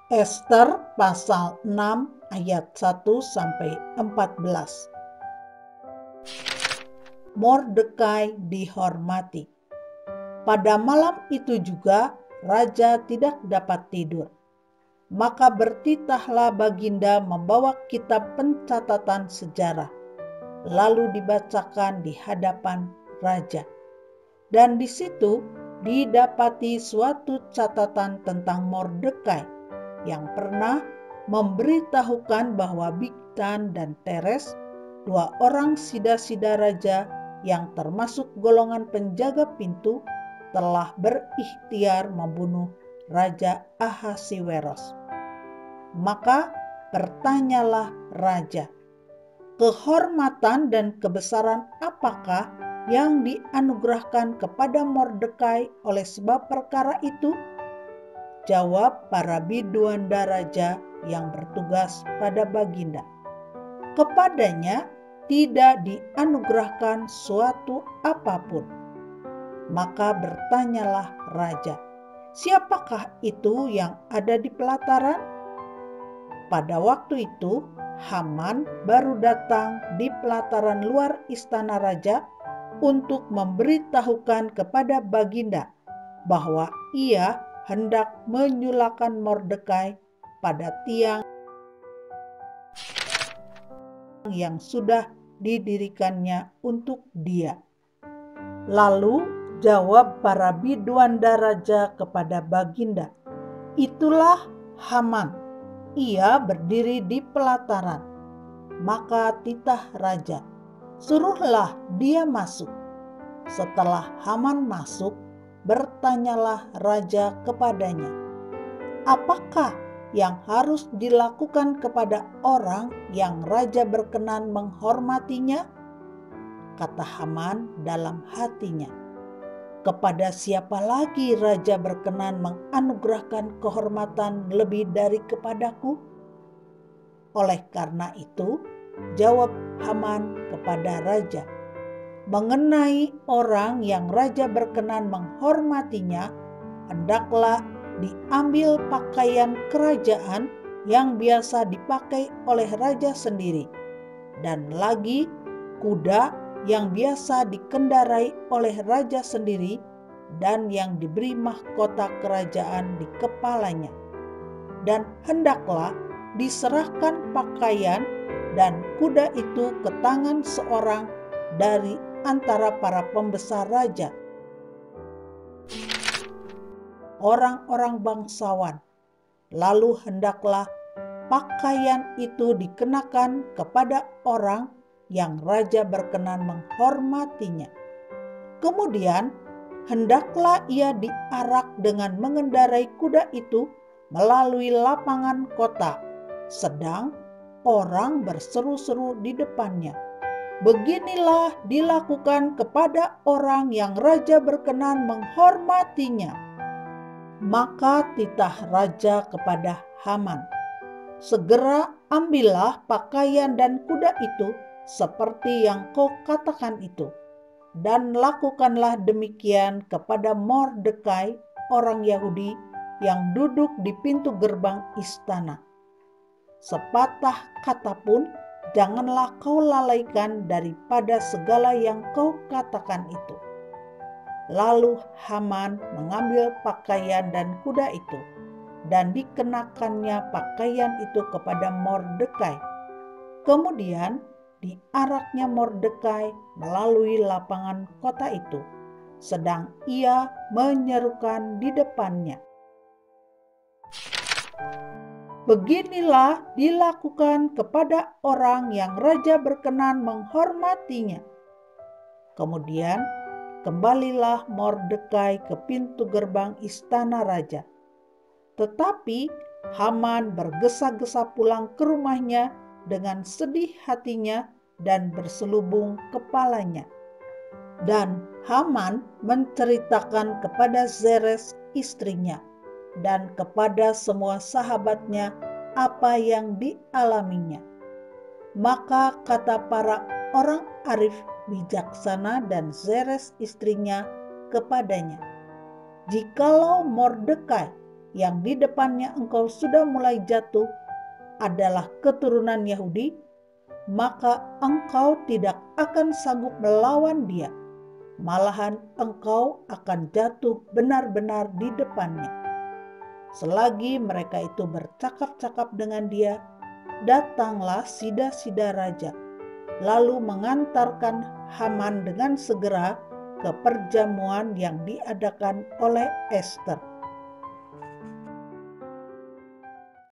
Ester pasal 6 ayat 1-14. Mordekai dihormati. Pada malam itu juga raja tidak dapat tidur. Maka bertitahlah baginda membawa kitab pencatatan sejarah, lalu dibacakan di hadapan raja. Dan di situ didapati suatu catatan tentang Mordekai yang pernah memberitahukan bahwa Bigtan dan Teres, dua orang sida-sida raja yang termasuk golongan penjaga pintu, telah berikhtiar membunuh Raja Ahasiweros. Maka bertanyalah raja, kehormatan dan kebesaran apakah yang dianugerahkan kepada Mordekai oleh sebab perkara itu? Jawab para biduanda raja yang bertugas pada baginda, kepadanya tidak dianugerahkan suatu apapun. Maka bertanyalah raja, siapakah itu yang ada di pelataran? Pada waktu itu Haman baru datang di pelataran luar istana raja untuk memberitahukan kepada baginda bahwa ia hendak menyulakan Mordekai pada tiang yang sudah didirikannya untuk dia. Lalu jawab para biduanda raja kepada baginda, itulah Haman, ia berdiri di pelataran. Maka titah raja, suruhlah dia masuk. Setelah Haman masuk, bertanyalah raja kepadanya, apakah yang harus dilakukan kepada orang yang raja berkenan menghormatinya? Kata Haman dalam hatinya, kepada siapa lagi raja berkenan menganugerahkan kehormatan lebih dari kepadaku? Oleh karena itu, jawab Haman kepada raja, mengenai orang yang raja berkenan menghormatinya, hendaklah diambil pakaian kerajaan yang biasa dipakai oleh raja sendiri, dan lagi kuda yang biasa dikendarai oleh raja sendiri dan yang diberi mahkota kerajaan di kepalanya. Dan hendaklah diserahkan pakaian dan kuda itu ke tangan seorang dari antara para pembesar raja, orang-orang bangsawan. Lalu hendaklah pakaian itu dikenakan kepada orang yang raja berkenan menghormatinya. Kemudian hendaklah ia diarak dengan mengendarai kuda itu melalui lapangan kota, sedang orang berseru-seru di depannya. Beginilah dilakukan kepada orang yang raja berkenan menghormatinya. Maka titah raja kepada Haman, segera ambillah pakaian dan kuda itu seperti yang kau katakan itu, dan lakukanlah demikian kepada Mordekai orang Yahudi yang duduk di pintu gerbang istana. Sepatah kata pun janganlah kau lalaikan daripada segala yang kau katakan itu. Lalu Haman mengambil pakaian dan kuda itu, dan dikenakannya pakaian itu kepada Mordekai. Kemudian diaraknya Mordekai melalui lapangan kota itu, sedang ia menyerukan di depannya, beginilah dilakukan kepada orang yang raja berkenan menghormatinya. Kemudian kembalilah Mordekai ke pintu gerbang istana raja. Tetapi Haman bergesa-gesa pulang ke rumahnya dengan sedih hatinya dan berselubung kepalanya. Dan Haman menceritakan kepada Zeres istrinya dan kepada semua sahabatnya apa yang dialaminya. Maka kata para orang arif bijaksana dan Zeres istrinya kepadanya, jikalau Mordekai yang di depannya engkau sudah mulai jatuh adalah keturunan Yahudi, maka engkau tidak akan sanggup melawan dia. Malahan engkau akan jatuh benar-benar di depannya. Selagi mereka itu bercakap-cakap dengan dia, datanglah sida-sida raja, lalu mengantarkan Haman dengan segera ke perjamuan yang diadakan oleh Ester.